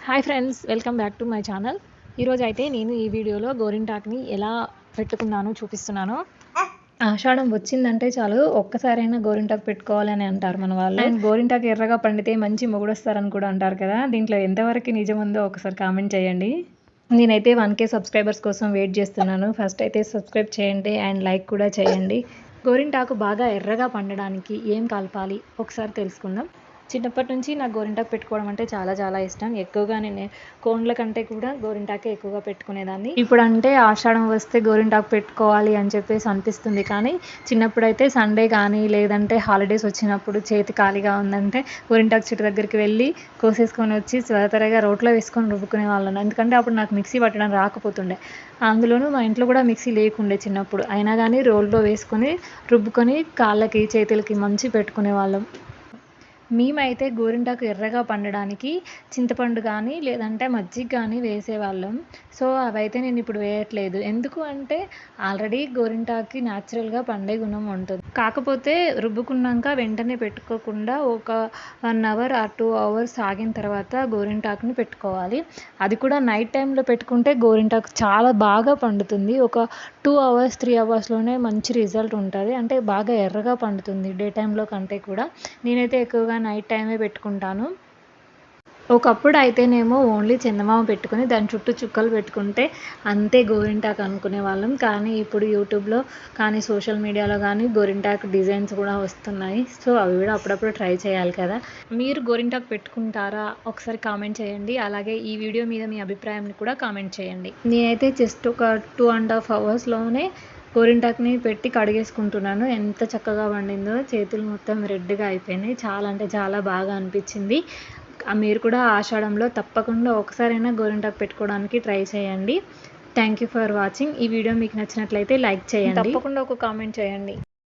Hi friends, welcome back to my channel. ఈరోజు అయితే నేను ఈ వీడియోలో గోరింటాక్ని ఎలా పెట్టుకున్నానో చూపిస్తున్నాను. ఆషాఢం వచ్చిందంటే చాలు ఒక్కసారైనా గోరింటాకు పెట్టుకోవాలని అంటారు మన వాళ్ళు. అండ్ గోరింటాకు ఎర్రగా పండితే మంచి మొగుడొస్తారని కూడా అంటారు కదా. దీంట్లో ఎంతవరకు నిజం ఉందో ఒకసారి కామెంట్ చేయండి. నేనైతే 1K సబ్స్క్రైబర్స్ కోసం వెయిట్ చేస్తున్నాను. ఫస్ట్ అయితే సబ్స్క్రైబ్ చేయండి అండ్ లైక్ కూడా చేయండి. గోరింటాకు బాగా ఎర్రగా పండడానికి ఏం కలపాలి ఒకసారి తెలుసుకుందాం. చిన్నప్పటి నుంచి నాకు గోరింటాకు పెట్టుకోవడం అంటే చాలా చాలా ఇష్టం. ఎక్కువగా నేను కోన్ల కంటే కూడా గోరింటాకే ఎక్కువగా పెట్టుకునేదాన్ని. ఇప్పుడు అంటే ఆషాఢం వస్తే గోరింటాకు పెట్టుకోవాలి అని చెప్పేసి అనిపిస్తుంది. కానీ చిన్నప్పుడైతే సండే కానీ లేదంటే హాలిడేస్ వచ్చినప్పుడు చేతి ఖాళీగా ఉందంటే గోరింటాకు చెట్టు దగ్గరికి వెళ్ళి కోసేసుకొని వచ్చి త్వరగా రోట్లో వేసుకొని రుబ్బుకునే వాళ్ళను. ఎందుకంటే అప్పుడు నాకు మిక్సీ పట్టడం రాకపోతుండే. అందులోనూ మా ఇంట్లో కూడా మిక్సీ లేకుండే చిన్నప్పుడు. అయినా కానీ రోల్లో వేసుకొని రుబ్బుకొని కాళ్ళకి చేతులకి మంచి పెట్టుకునే వాళ్ళం. మేమైతే గోరింటాకు ఎర్రగా పండడానికి చింతపండు కానీ లేదంటే మజ్జిగ కానీ వేసేవాళ్ళం. సో అవైతే నేను ఇప్పుడు వేయట్లేదు. ఎందుకు అంటే ఆల్రెడీ గోరింటాకుకి న్యాచురల్గా పండే గుణం ఉంటుంది. కాకపోతే రుబ్బుకున్నాక వెంటనే పెట్టుకోకుండా ఒక 1 అవర్ ఆర్ 2 అవర్స్ ఆగిన తర్వాత గోరింటాకుని పెట్టుకోవాలి. అది కూడా నైట్ టైంలో పెట్టుకుంటే గోరింటాకు చాలా బాగా పండుతుంది. ఒక 2 అవర్స్ 3 అవర్స్లోనే మంచి రిజల్ట్ ఉంటుంది. అంటే బాగా ఎర్రగా పండుతుంది డే టైంలో కంటే కూడా. నేనైతే ఎక్కువగా నైట్ టైమే పెట్టుకుంటాను. ఒకప్పుడు అయితేనేమో ఓన్లీ చందమామ పెట్టుకుని దాని చుట్టూ చుక్కలు పెట్టుకుంటే అంతే గోరింటాకు అనుకునే వాళ్ళం. కానీ ఇప్పుడు యూట్యూబ్లో కానీ సోషల్ మీడియాలో కానీ గోరింటాకు డిజైన్స్ కూడా వస్తున్నాయి. సో అవి కూడా అప్పుడప్పుడు ట్రై చేయాలి కదా. మీరు గోరింటాకు పెట్టుకుంటారా ఒకసారి కామెంట్ చేయండి. అలాగే ఈ వీడియో మీద మీ అభిప్రాయాన్ని కూడా కామెంట్ చేయండి. నేనైతే జస్ట్ ఒక 2.5 అవర్స్లోనే గోరింటాకుని పెట్టి కడిగేసుకుంటున్నాను. ఎంత చక్కగా పండిందో, చేతులు మొత్తం రెడ్గా అయిపోయినాయి. చాలా అంటే చాలా బాగా అనిపించింది. మీరు కూడా ఆషాఢంలో తప్పకుండా ఒకసారైనా గోరింటాకు పెట్టుకోవడానికి ట్రై చేయండి. Thank you for watching. ఈ వీడియో మీకు నచ్చినట్లయితే లైక్ చేయండి. తప్పకుండా ఒక కామెంట్ చేయండి.